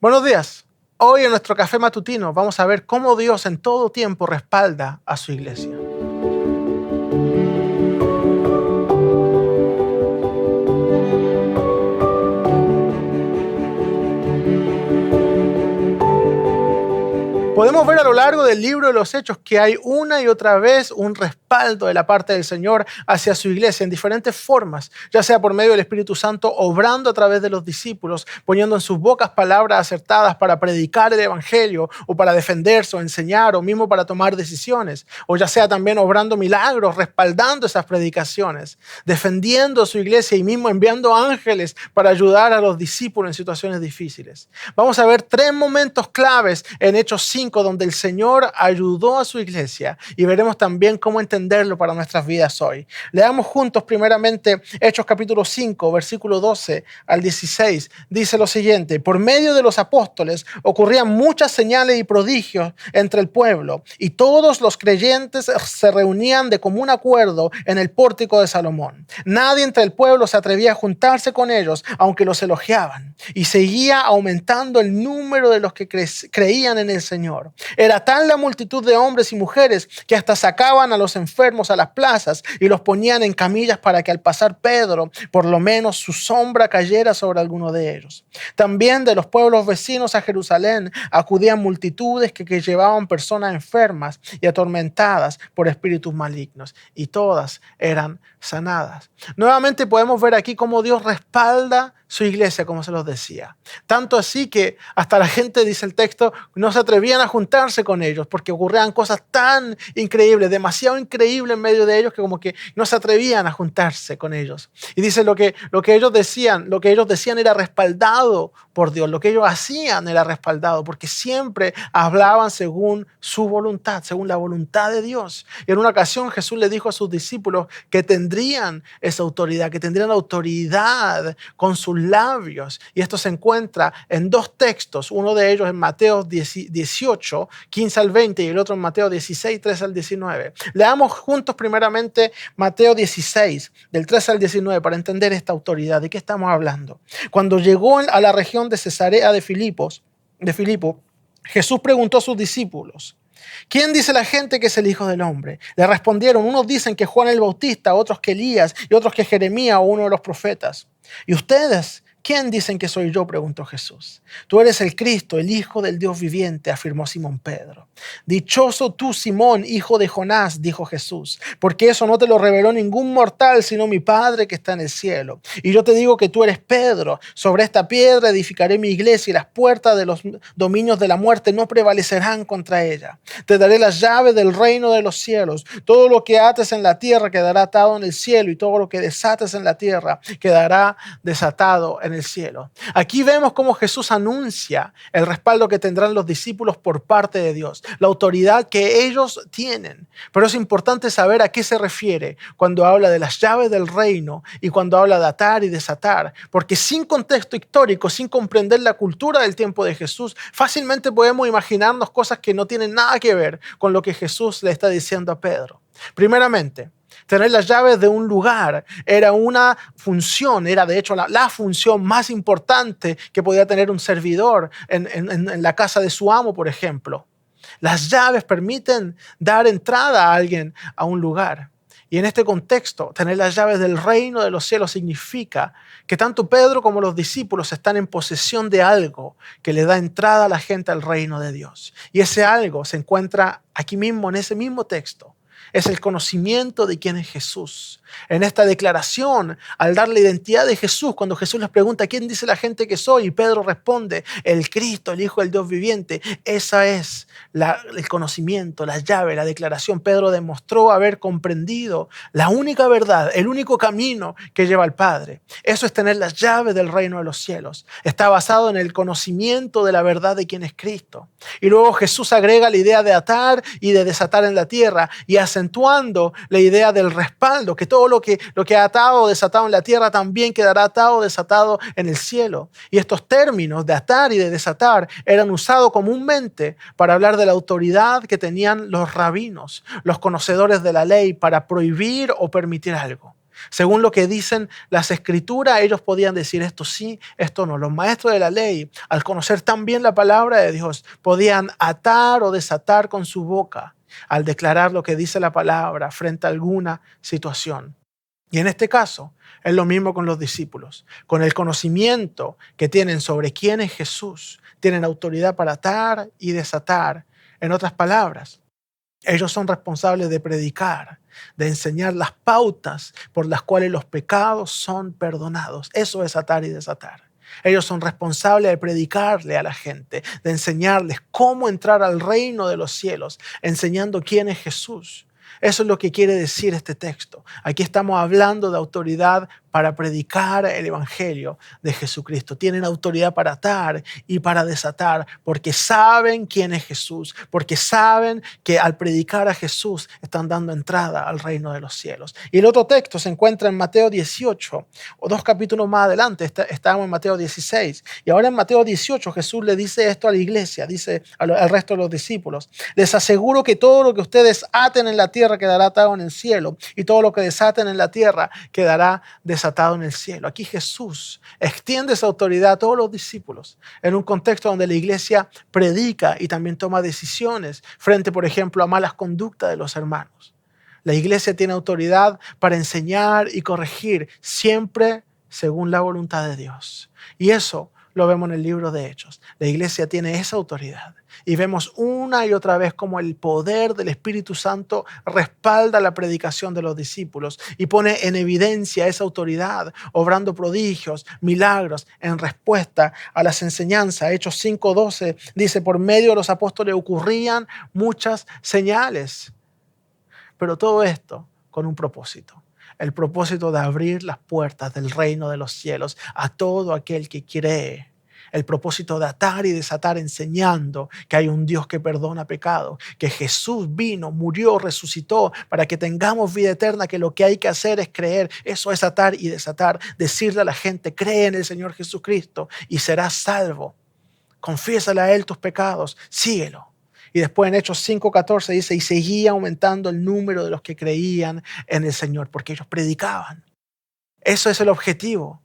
Buenos días. Hoy en nuestro café matutino vamos a ver cómo Dios en todo tiempo respalda a su iglesia. Podemos ver a lo largo del libro de los Hechos que hay una y otra vez un respaldo de la parte del Señor hacia su iglesia en diferentes formas, ya sea por medio del Espíritu Santo obrando a través de los discípulos, poniendo en sus bocas palabras acertadas para predicar el Evangelio o para defenderse o enseñar o mismo para tomar decisiones, o ya sea también obrando milagros, respaldando esas predicaciones, defendiendo su iglesia y mismo enviando ángeles para ayudar a los discípulos en situaciones difíciles. Vamos a ver 3 momentos claves en Hechos 5 donde el Señor ayudó a su iglesia y veremos también cómo entenderlo para nuestras vidas hoy. Leamos juntos primeramente Hechos capítulo 5, versículo 12 al 16. Dice lo siguiente: por medio de los apóstoles ocurrían muchas señales y prodigios entre el pueblo, y todos los creyentes se reunían de común acuerdo en el pórtico de Salomón. Nadie entre el pueblo se atrevía a juntarse con ellos, aunque los elogiaban, y seguía aumentando el número de los que creían en el Señor. Era tal la multitud de hombres y mujeres que hasta sacaban a los enfermos a las plazas y los ponían en camillas para que al pasar Pedro, por lo menos su sombra cayera sobre alguno de ellos. También de los pueblos vecinos a Jerusalén acudían multitudes que llevaban personas enfermas y atormentadas por espíritus malignos, y todas eran sanadas. Nuevamente podemos ver aquí cómo Dios respalda su iglesia, como se los decía. Tanto así que hasta la gente, dice el texto, no se atrevían a juntarse con ellos porque ocurrían cosas tan increíbles, demasiado increíbles en medio de ellos, que como que no se atrevían a juntarse con ellos. Y dice lo que ellos decían era respaldado por Dios, lo que ellos hacían era respaldado porque siempre hablaban según su voluntad, según la voluntad de Dios. Y en una ocasión Jesús le dijo a sus discípulos que tendrían esa autoridad, que tendrían autoridad con sus labios. Y esto se encuentra en 2 textos, uno de ellos en Mateo 18, 15 al 20, y el otro en Mateo 16, 13 al 19. Leamos juntos primeramente Mateo 16, del 13 al 19, para entender esta autoridad. ¿De qué estamos hablando? Cuando llegó a la región de Cesarea de Filipo, Jesús preguntó a sus discípulos: ¿quién dice la gente que es el Hijo del Hombre? Le respondieron: unos dicen que Juan el Bautista, otros que Elías y otros que Jeremías o uno de los profetas. ¿Y ustedes? ¿Quién dicen que soy yo?, preguntó Jesús. Tú eres el Cristo, el Hijo del Dios viviente, afirmó Simón Pedro. Dichoso tú, Simón, hijo de Jonás, dijo Jesús, porque eso no te lo reveló ningún mortal, sino mi Padre que está en el cielo. Y yo te digo que tú eres Pedro. Sobre esta piedra edificaré mi iglesia, y las puertas de los dominios de la muerte no prevalecerán contra ella. Te daré las llaves del reino de los cielos. Todo lo que ates en la tierra quedará atado en el cielo, y todo lo que desates en la tierra quedará desatado en el cielo. Aquí vemos cómo Jesús anuncia el respaldo que tendrán los discípulos por parte de Dios, la autoridad que ellos tienen. Pero es importante saber a qué se refiere cuando habla de las llaves del reino y cuando habla de atar y desatar, porque sin contexto histórico, sin comprender la cultura del tiempo de Jesús, fácilmente podemos imaginarnos cosas que no tienen nada que ver con lo que Jesús le está diciendo a Pedro. Primeramente, tener las llaves de un lugar era una función, era de hecho la función más importante que podía tener un servidor en la casa de su amo, por ejemplo. Las llaves permiten dar entrada a alguien a un lugar. Y en este contexto, tener las llaves del reino de los cielos significa que tanto Pedro como los discípulos están en posesión de algo que le da entrada a la gente al reino de Dios. Y ese algo se encuentra aquí mismo, en ese mismo texto. Es el conocimiento de quién es Jesús. En esta declaración, al dar la identidad de Jesús, cuando Jesús les pregunta: ¿quién dice la gente que soy? Y Pedro responde: el Cristo, el Hijo del Dios viviente. Esa es el conocimiento, la llave, la declaración. Pedro demostró haber comprendido la única verdad, el único camino que lleva al Padre. Eso es tener las llaves del reino de los cielos. Está basado en el conocimiento de la verdad de quién es Cristo. Y luego Jesús agrega la idea de atar y de desatar en la tierra, y acentuando la idea del respaldo, que todo lo que ha atado o desatado en la tierra también quedará atado o desatado en el cielo. Y estos términos de atar y de desatar eran usados comúnmente para hablar de la autoridad que tenían los rabinos, los conocedores de la ley, para prohibir o permitir algo. Según lo que dicen las escrituras, ellos podían decir esto sí, esto no. Los maestros de la ley, al conocer tan bien la palabra de Dios, podían atar o desatar con su boca al declarar lo que dice la palabra frente a alguna situación. Y en este caso, es lo mismo con los discípulos. Con el conocimiento que tienen sobre quién es Jesús, tienen autoridad para atar y desatar. En otras palabras, ellos son responsables de predicar, de enseñar las pautas por las cuales los pecados son perdonados. Eso es atar y desatar. Ellos son responsables de predicarle a la gente, de enseñarles cómo entrar al reino de los cielos, enseñando quién es Jesús. Eso es lo que quiere decir este texto. Aquí estamos hablando de autoridad para predicar el evangelio de Jesucristo. Tienen autoridad para atar y para desatar porque saben quién es Jesús, porque saben que al predicar a Jesús están dando entrada al reino de los cielos. Y el otro texto se encuentra en Mateo 18, o 2 capítulos más adelante. Estábamos en Mateo 16. Y ahora en Mateo 18 Jesús le dice esto a la iglesia, dice al resto de los discípulos: les aseguro que todo lo que ustedes aten en la tierra quedará atado en el cielo, y todo lo que desaten en la tierra quedará desatado en el cielo. Aquí Jesús extiende esa autoridad a todos los discípulos en un contexto donde la iglesia predica y también toma decisiones frente, por ejemplo, a malas conductas de los hermanos. La iglesia tiene autoridad para enseñar y corregir siempre según la voluntad de Dios. Y eso lo vemos en el libro de Hechos. La iglesia tiene esa autoridad. Y vemos una y otra vez cómo el poder del Espíritu Santo respalda la predicación de los discípulos y pone en evidencia esa autoridad, obrando prodigios, milagros en respuesta a las enseñanzas. Hechos 5:12 dice: por medio de los apóstoles ocurrían muchas señales. Pero todo esto con un propósito. El propósito de abrir las puertas del reino de los cielos a todo aquel que cree. El propósito de atar y desatar enseñando que hay un Dios que perdona pecado, que Jesús vino, murió, resucitó para que tengamos vida eterna, que lo que hay que hacer es creer. Eso es atar y desatar, decirle a la gente: cree en el Señor Jesucristo y serás salvo. Confiésale a Él tus pecados, síguelo. Y después en Hechos 5:14 dice: y seguía aumentando el número de los que creían en el Señor, porque ellos predicaban. Eso es el objetivo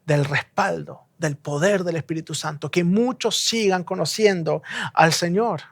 del respaldo, del poder del Espíritu Santo, que muchos sigan conociendo al Señor.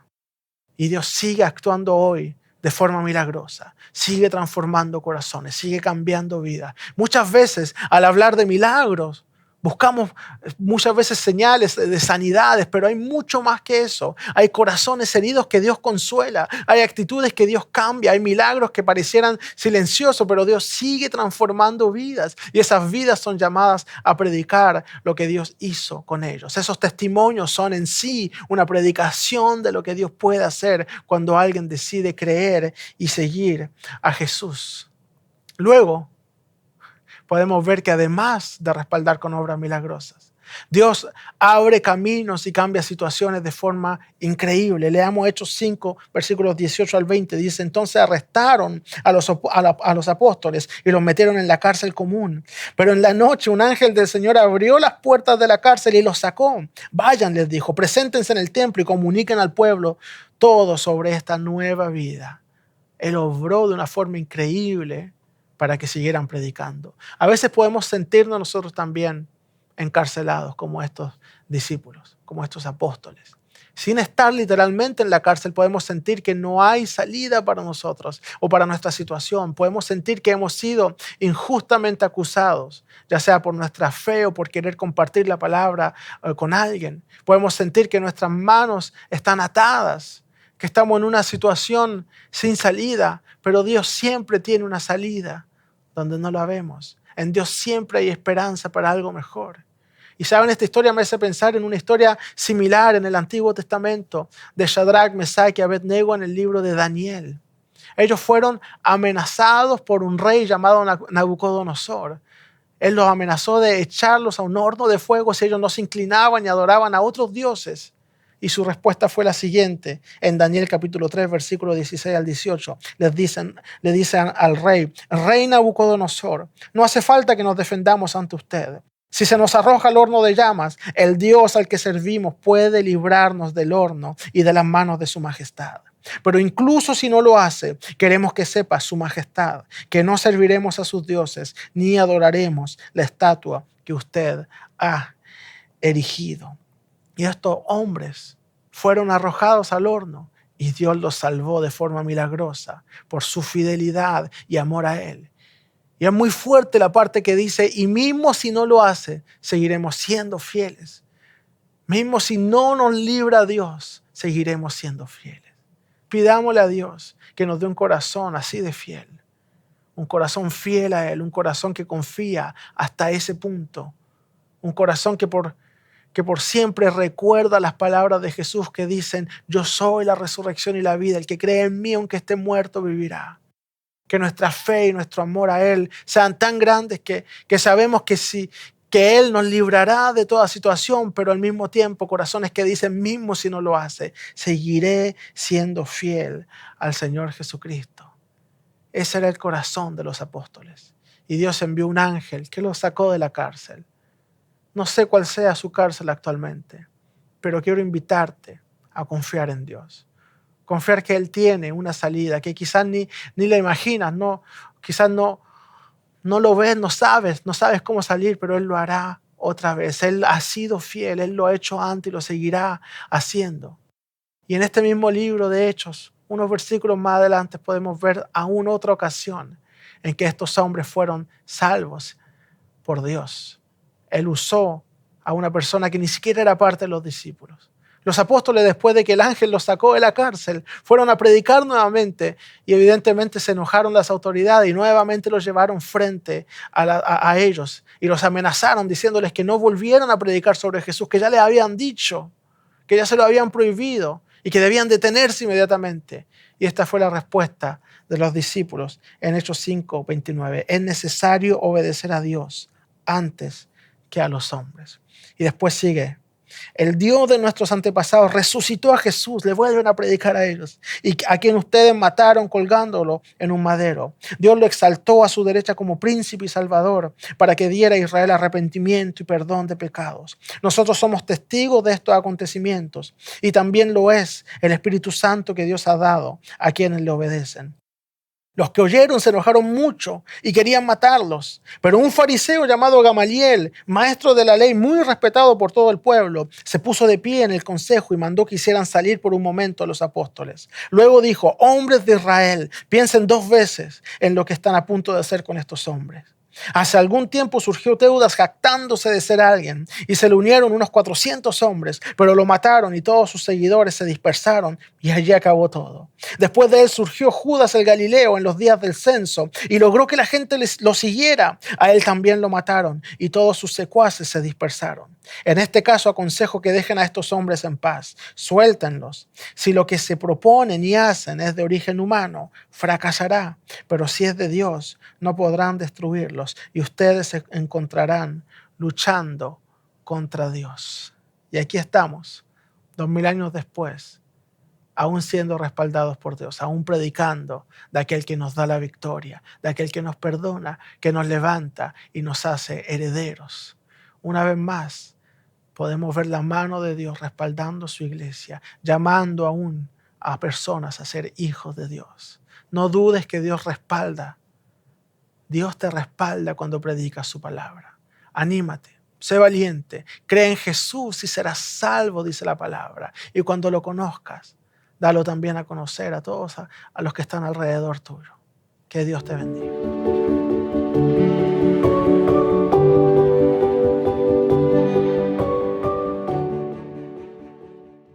Y Dios sigue actuando hoy de forma milagrosa, sigue transformando corazones, sigue cambiando vidas. Muchas veces al hablar de milagros, buscamos muchas veces señales de sanidades, pero hay mucho más que eso. Hay corazones heridos que Dios consuela, hay actitudes que Dios cambia, hay milagros que parecieran silenciosos, pero Dios sigue transformando vidas y esas vidas son llamadas a predicar lo que Dios hizo con ellos. Esos testimonios son en sí una predicación de lo que Dios puede hacer cuando alguien decide creer y seguir a Jesús. Luego, podemos ver que además de respaldar con obras milagrosas, Dios abre caminos y cambia situaciones de forma increíble. Leamos Hechos 5, versículos 18 al 20. Dice: entonces arrestaron a los apóstoles y los metieron en la cárcel común. Pero en la noche un ángel del Señor abrió las puertas de la cárcel y los sacó. Vayan, les dijo, preséntense en el templo y comuniquen al pueblo todo sobre esta nueva vida. Él obró de una forma increíble para que siguieran predicando. A veces podemos sentirnos nosotros también encarcelados como estos discípulos, como estos apóstoles. Sin estar literalmente en la cárcel, podemos sentir que no hay salida para nosotros o para nuestra situación. Podemos sentir que hemos sido injustamente acusados, ya sea por nuestra fe o por querer compartir la palabra con alguien. Podemos sentir que nuestras manos están atadas, que estamos en una situación sin salida, pero Dios siempre tiene una salida donde no la vemos. En Dios siempre hay esperanza para algo mejor. Y saben, esta historia me hace pensar en una historia similar en el Antiguo Testamento de Shadrach, Mesach y Abednego en el libro de Daniel. Ellos fueron amenazados por un rey llamado Nabucodonosor. Él los amenazó de echarlos a un horno de fuego si ellos no se inclinaban y adoraban a otros dioses. Y su respuesta fue la siguiente, en Daniel capítulo 3, versículo 16 al 18. Le dicen al rey: rey Nabucodonosor, no hace falta que nos defendamos ante usted. Si se nos arroja al horno de llamas, el Dios al que servimos puede librarnos del horno y de las manos de su majestad. Pero incluso si no lo hace, queremos que sepa su majestad, que no serviremos a sus dioses, ni adoraremos la estatua que usted ha erigido. Y estos hombres fueron arrojados al horno y Dios los salvó de forma milagrosa por su fidelidad y amor a Él. Y es muy fuerte la parte que dice, y mismo si no lo hace, seguiremos siendo fieles. Mismo si no nos libra Dios, seguiremos siendo fieles. Pidámosle a Dios que nos dé un corazón así de fiel. Un corazón fiel a Él, un corazón que confía hasta ese punto. Un corazón que por siempre recuerda las palabras de Jesús que dicen, yo soy la resurrección y la vida, el que cree en mí aunque esté muerto vivirá. Que nuestra fe y nuestro amor a Él sean tan grandes que sabemos que Él nos librará de toda situación, pero al mismo tiempo corazones que dicen, mismo si no lo hace, seguiré siendo fiel al Señor Jesucristo. Ese era el corazón de los apóstoles. Y Dios envió un ángel que los sacó de la cárcel. No sé cuál sea su cárcel actualmente, pero quiero invitarte a confiar en Dios. Confiar que Él tiene una salida, que quizás ni la imaginas, quizás no lo ves, no sabes cómo salir, pero Él lo hará otra vez. Él ha sido fiel, Él lo ha hecho antes y lo seguirá haciendo. Y en este mismo libro de Hechos, unos versículos más adelante, podemos ver aún otra ocasión en que estos hombres fueron salvos por Dios. Él usó a una persona que ni siquiera era parte de los discípulos. Los apóstoles, después de que el ángel los sacó de la cárcel, fueron a predicar nuevamente y evidentemente se enojaron las autoridades y nuevamente los llevaron frente a ellos y los amenazaron diciéndoles que no volvieran a predicar sobre Jesús, que ya les habían dicho, que ya se lo habían prohibido y que debían detenerse inmediatamente. Y esta fue la respuesta de los discípulos en Hechos 5:29. Es necesario obedecer a Dios antes que a los hombres. Y después sigue. El Dios de nuestros antepasados resucitó a Jesús, le vuelven a predicar a ellos, y a quien ustedes mataron colgándolo en un madero. Dios lo exaltó a su derecha como príncipe y salvador para que diera a Israel arrepentimiento y perdón de pecados. Nosotros somos testigos de estos acontecimientos y también lo es el Espíritu Santo que Dios ha dado a quienes le obedecen. Los que oyeron se enojaron mucho y querían matarlos. Pero un fariseo llamado Gamaliel, maestro de la ley muy respetado por todo el pueblo, se puso de pie en el consejo y mandó que hicieran salir por un momento a los apóstoles. Luego dijo, hombres de Israel, piensen 2 veces en lo que están a punto de hacer con estos hombres. Hace algún tiempo surgió Teudas jactándose de ser alguien y se le unieron unos 400 hombres, pero lo mataron y todos sus seguidores se dispersaron y allí acabó todo. Después de él surgió Judas el Galileo en los días del censo y logró que la gente lo siguiera. A él también lo mataron y todos sus secuaces se dispersaron. En este caso aconsejo que dejen a estos hombres en paz, suéltenlos. Si lo que se proponen y hacen es de origen humano, fracasará, pero si es de Dios, no podrán destruirlos y ustedes se encontrarán luchando contra Dios. Y aquí estamos, 2000 años después, aún siendo respaldados por Dios, aún predicando de aquel que nos da la victoria, de aquel que nos perdona, que nos levanta y nos hace herederos. Una vez más, podemos ver la mano de Dios respaldando su iglesia, llamando aún a personas a ser hijos de Dios. No dudes que Dios respalda. Dios te respalda cuando predicas su palabra. Anímate, sé valiente, cree en Jesús y serás salvo, dice la palabra. Y cuando lo conozcas, dalo también a conocer a todos, a los que están alrededor tuyo. Que Dios te bendiga.